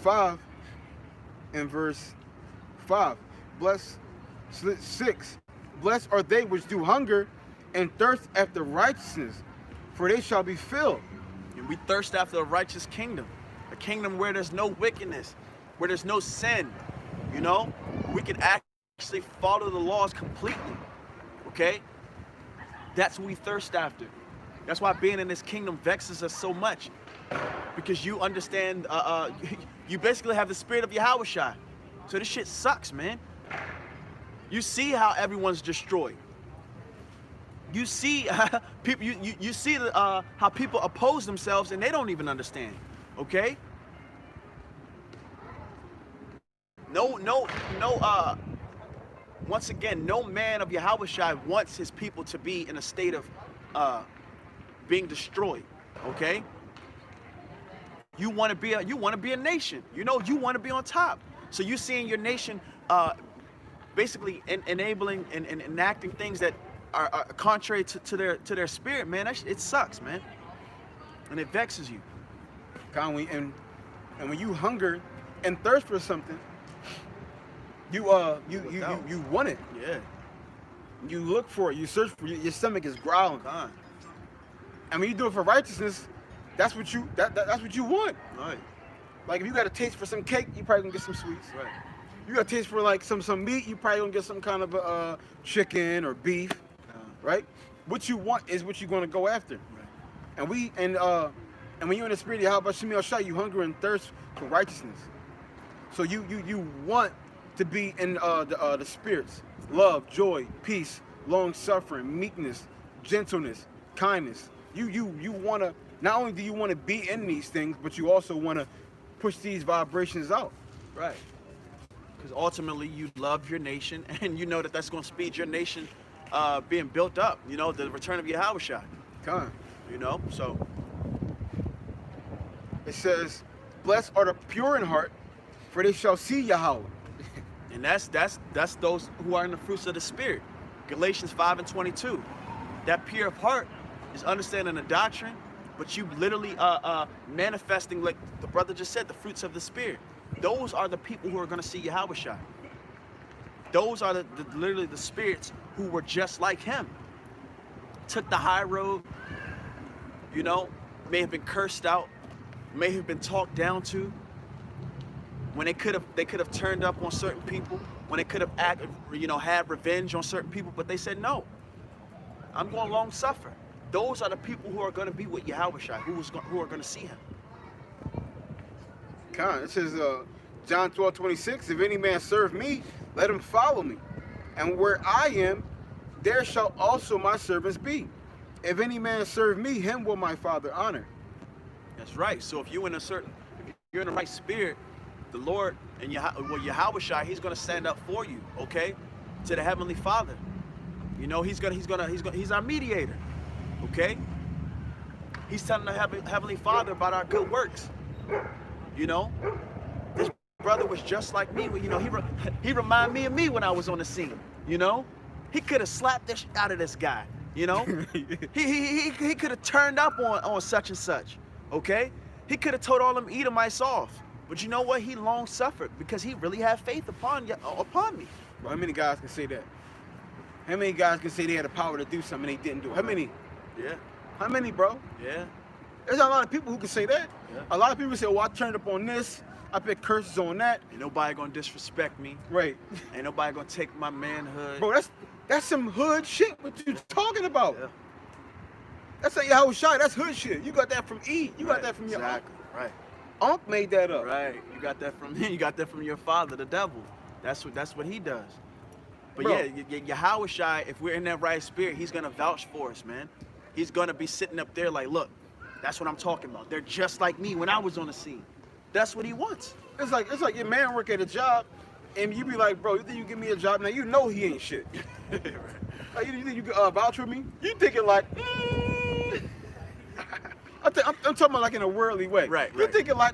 5 and verse 5. Bless 6. Blessed are they which do hunger and thirst after righteousness, for they shall be filled. And we thirst after a righteous kingdom, a kingdom where there's no wickedness, where there's no sin. You know, we can actually follow the laws completely. Okay, that's what we thirst after. That's why being in this kingdom vexes us so much, because you understand. You basically have the spirit of Yahushua. So this shit sucks, man. You see how everyone's destroyed. You see people. You see how people oppose themselves and they don't even understand. Okay. No. Once again, no man of Yahushua wants his people to be in a state of being destroyed. Okay. You want to be a nation. You know, you want to be on top. So you seeing your nation basically enabling and enacting things that are contrary to their spirit, man. It sucks, man, and it vexes you. Conway, and when you hunger and thirst for something, you want it. Yeah. You look for it. You search for it. Your stomach is growling. And when you do it for righteousness, that's what you want. Right. Like if you got a taste for some cake, you probably gonna get some sweets. Right. You got a taste for like some meat, you probably gonna get some kind of chicken or beef, right? What you want is what you're gonna go after. Right. And when you're in the spirit of Yahweh Shemi Shai, you hunger and thirst for righteousness. So you want to be in the spirits: love, joy, peace, long suffering, meekness, gentleness, kindness. You wanna, not only do you want to be in these things, but you also want to push these vibrations out. Right. Because ultimately you love your nation, and you know that that's going to speed your nation being built up. You know, the return of Yahushua. Come. You know, so It says, "Blessed are the pure in heart, for they shall see Yahweh." and that's those who are in the fruits of the spirit. Galatians 5:22. That pure of heart is understanding the doctrine, but you literally manifesting, like the brother just said, the fruits of the spirit. Those are the people who are going to see Yahushua. Those are literally the spirits who were just like him. Took the high road, you know, may have been cursed out, may have been talked down to. When they could have turned up on certain people, when they could have had revenge on certain people, but they said no. I'm going to long suffer. Those are the people who are going to be with Yahushua, who are going to see him. It says, John 12:26, "If any man serve me, let him follow me. And where I am, there shall also my servants be. If any man serve me, him will my Father honor." That's right. So if you're in the right spirit, the Lord and Yahushua, he's going to stand up for you, okay? To the Heavenly Father. You know, he's our mediator, okay? He's telling the Heavenly Father about our good works. You know, this brother was just like me. You know, he reminded me of me when I was on the scene. You know, he could have slapped the shit out of this guy. You know, he could have turned up on such and such. Okay, he could have told all them Edomites off. But you know what? He long suffered because he really had faith upon me. Well, how many guys can say that? How many guys can say they had the power to do something they didn't do? How many? Yeah. How many, bro? Yeah. There's a lot of people who can say that. Yeah. A lot of people say, "Well, I turned up on this. I put curses on that." Ain't nobody gonna disrespect me. Right. Ain't nobody gonna take my manhood. Bro, that's some hood shit. What you talking about? Yeah. That's like Yahushua. That's hood shit. You got that from E. You got that from your exactly. Right. Unc made that up. Right. You got that from him. You got that from your father, the devil. That's what he does. But Bro. yeah, Yahushua, if we're in that right spirit, he's gonna vouch for us, man. He's gonna be sitting up there like, look, that's what I'm talking about. They're just like me when I was on the scene. That's what he wants. It's like your man work at a job, and you be like, "Bro, you think you give me a job now? You know he ain't shit." Like, you think you can vouch for me? You thinking like, I'm talking about like in a worldly way. Right. You're thinking like,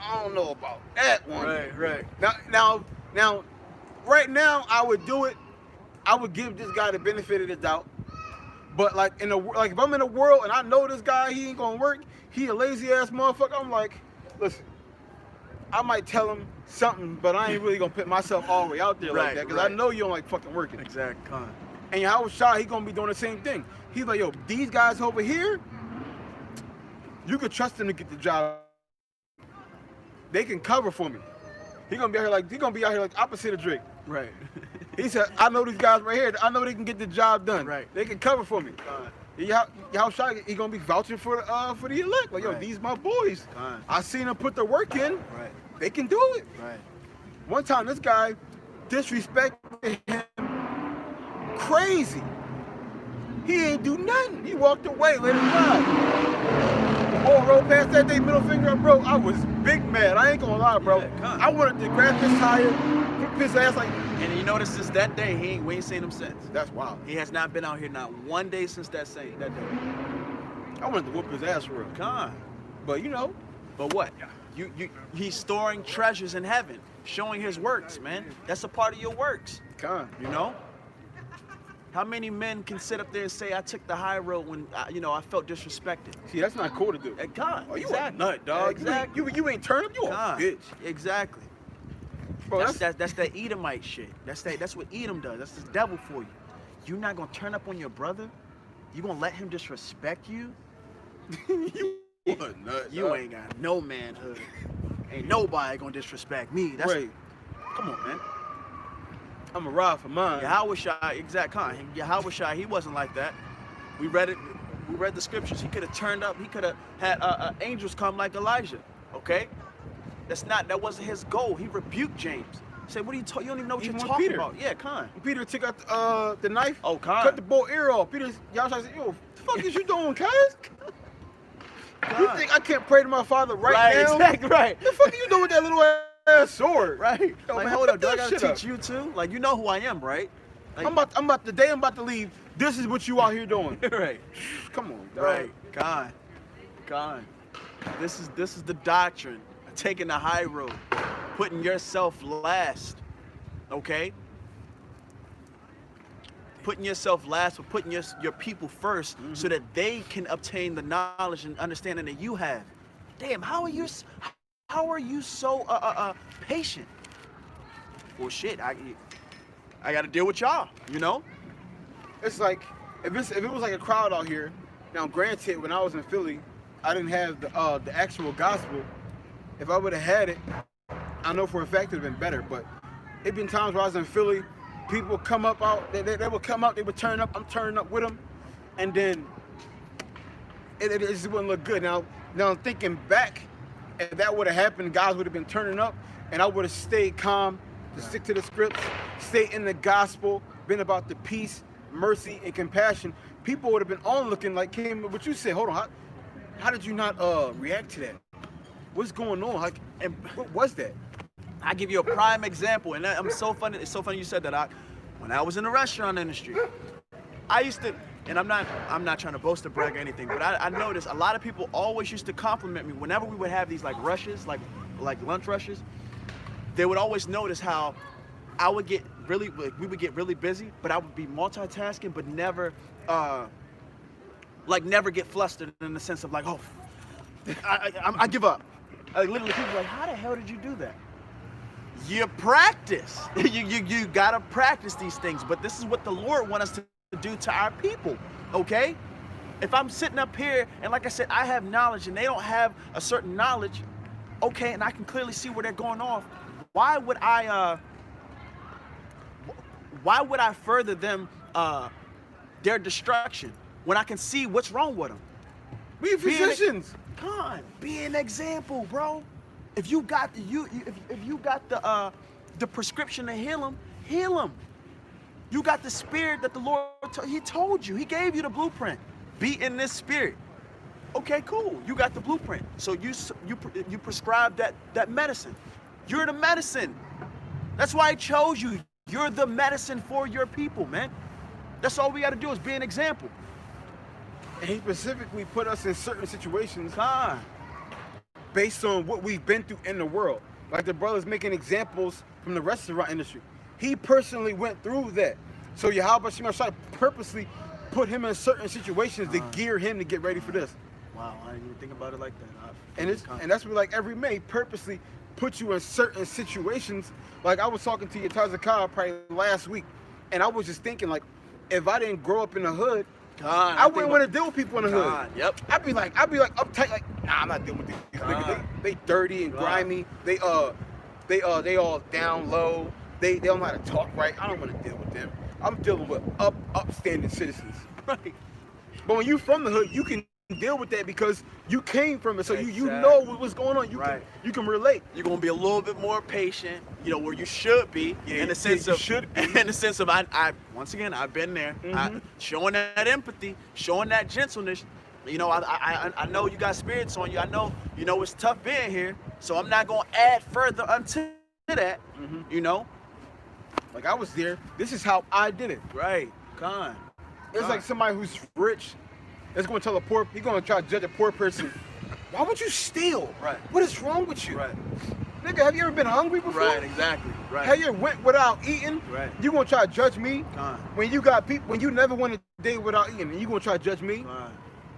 I don't know about that one. Right. Now, right now, I would do it. I would give this guy the benefit of the doubt. But like if I'm in the world and I know this guy, he ain't gonna work. He a lazy ass motherfucker. I'm like, listen, I might tell him something, but I ain't really gonna put myself all the way out there like Right, that, because I right. know you don't like fucking working. Exact con. And Howard Shaw, he gonna be doing the same thing. He's like, yo, these guys over here, you can trust them to get the job. They can cover for me. He gonna be out here like opposite of Drake. Right. He said, I know these guys right here. I know they can get the job done. Right. They can cover for me. Howard Shaw, he gonna be vouching for the elect. Like, yo, Right. these my boys. Con. I seen them put the work in. Right. They can do it. Right. One time, this guy disrespected him crazy. He ain't do nothing. He walked away, let it ride. The whole road past that day, middle finger up, bro. I was big mad. I ain't gonna lie, bro. Yeah, come on. I wanted to grab his tire, flip his ass like. And you notice since that day, we ain't seen him since. That's wild. He has not been out here not one day since that day. I wanted to whoop his ass for real. Con. But you know, But what? He's storing treasures in heaven, showing his works, man. That's a part of your works, con. you know? How many men can sit up there and say, I took the high road when, I felt disrespected? See, that's not cool to do. God, Oh, you exactly. a nut, dog. Exactly. You ain't turn up. You a God, bitch. exactly. Bro, That's that Edomite shit. That's what Edom does. That's the devil for you. You're not gonna turn up on your brother? You gonna let him disrespect you? you a nut. You dog. ain't got no manhood. Ain't nobody gonna disrespect me. That's Right. Come on, man. I'm a ride for mine. Yahweh Shai, exact con. Yahweh Shai, he wasn't like that. We read it. We read the scriptures. He could have turned up. He could have had angels come like Elijah. Okay, that wasn't his goal. He rebuked James. He said, "What are you talking? You don't even know what Even you're with talking Peter. about." Yeah, con. Peter took out the knife. Oh, con. Cut the boy ear off. Peter, y'all said, yo, the fuck is you doing, cuz? You Con. think I can't pray to my father right now? Exactly right. The fuck are you doing with that little ass sword? Right. Yo, Like, man, hold put up, do I that gotta shit teach up. you too? Like, you know who I am, right? Like, I'm about to leave. This is what you out here doing. right. Come on, dog. Right. God. This is the doctrine of taking the high road, putting yourself last. Okay? Putting yourself last, but putting your people first, so that they can obtain the knowledge and understanding that you have. Damn, how are you so patient? Well, shit, I got to deal with y'all, you know? It's like if it was like a crowd out here. Now, granted, when I was in Philly, I didn't have the actual gospel. If I would have had it, I know for a fact it would have been better. But it been times where I was in Philly, people come up out, they would come out, they would turn up. I'm turning up with them, and then it just wouldn't look good. Now thinking back, if that would have happened, guys would have been turning up, and I would have stayed calm, to stick to the scripts, stay in the gospel, been about the peace, mercy, and compassion. People would have been onlooking like came what you said. Hold on, how did you not react to that? What's going on? Like, and what was that? I give you a prime example, and I'm so funny. It's so funny you said that. When I was in the restaurant industry, I used to, and I'm not trying to boast or brag or anything, but I noticed a lot of people always used to compliment me whenever we would have these like rushes, like lunch rushes. They would always notice how I would get we would get really busy, but I would be multitasking, but never get flustered in the sense of like, oh, I give up. Like literally, people are like, how the hell did you do that? You practice. you gotta practice these things. But this is what the Lord wants us to do to our people. Okay? If I'm sitting up here and like I said, I have knowledge and they don't have a certain knowledge, okay, and I can clearly see where they're going off. Why would I further them their destruction when I can see what's wrong with them? We physicians. Come on, be an example, bro. If you got the prescription to heal them, heal them. You got the spirit that the Lord He told you. He gave you the blueprint. Be in this spirit. Okay, cool. You got the blueprint. So you prescribe that medicine. You're the medicine. That's why He chose you. You're the medicine for your people, man. That's all we got to do is be an example. And He specifically put us in certain situations Con. based on what we've been through in the world. Like the brothers making examples from the restaurant industry. He personally went through that. So Yahweh Shema Shai purposely put him in certain situations to gear him to get ready for this. Wow, I didn't even think about it like that. And that's what like every man purposely put you in certain situations. Like I was talking to your Tazakah probably last week, and I was just thinking like, if I didn't grow up in the hood, God, I wouldn't want to deal with people in the God, hood. yep. I'd be like uptight, like, nah, I'm not dealing with these niggas. They dirty and grimy. They all down low. They don't know how to talk right. I don't want to deal with them. I'm dealing with upstanding citizens. Right. But when you from the hood, you can deal with that because you came from it, so you Exactly. know what's going on. You can relate. You're gonna be a little bit more patient, you know, where you should be, in the sense you of should be. in the sense of I once again I've been there, showing that empathy, showing that gentleness. You know, I know you got spirits on you. I know, you know, it's tough being here, so I'm not gonna add further unto that. You know, Like I was there. This is how I did it. right? Con. It's like somebody who's rich is going to tell a poor. He's going to try to judge a poor person. Why would you steal? Right. What is wrong with you? Right. Nigga, have you ever been hungry before? Right. Exactly. Right. Have you ever went without eating? Right. You gonna try to judge me? Con. When you got people, when you never went a day without eating, and you gonna try to judge me? Con.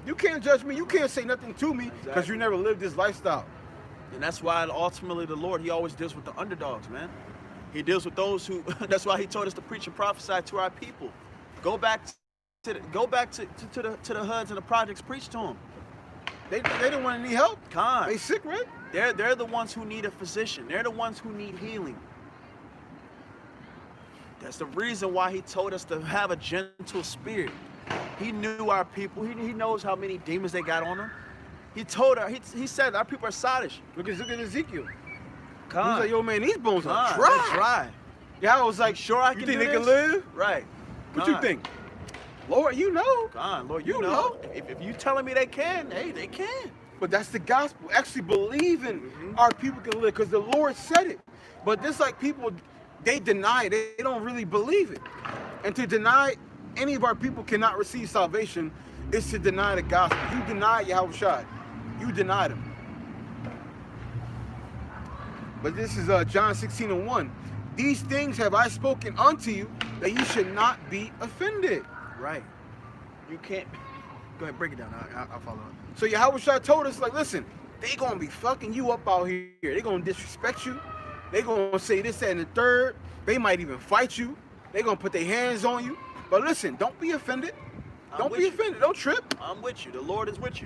You can't judge me. You can't say nothing to me because Exactly. you never lived this lifestyle. And that's why ultimately the Lord, he always deals with the underdogs, man. He deals with those who, that's why he told us to preach and prophesy to our people. Go back to the hoods and the projects, preach to them. They don't want any help. Con. They sick, right? They're the ones who need a physician. They're the ones who need healing. That's the reason why he told us to have a gentle spirit. He knew our people. He knows how many demons they got on them. He told her, he said our people are sottish. Look at Ezekiel. Con. He's like, yo, man, these bones are Con. dry. They're dry. Yeah, I was like, Sure I you can think do they this? can live? Right. What Con. you think? Lord, you know. God, Lord, You you know. know. If you telling me they can, hey, they can. But that's the gospel. Actually believing our people can live because the Lord said it. But this like people, they deny it. They don't really believe it. And to deny any of our people cannot receive salvation is to deny the gospel. You deny Yahushua. You denied him. But this is John 16:1. These things have I spoken unto you that you should not be offended. Right. You can't. Go ahead, break it down. I'll follow up. So Yahushua told us, like, listen, they gonna be fucking you up out here. They gonna disrespect you. They gonna say this, that, and the third. They might even fight you. They gonna put their hands on you. But listen, don't be offended. Don't be offended. Don't trip. I'm with you. The Lord is with you.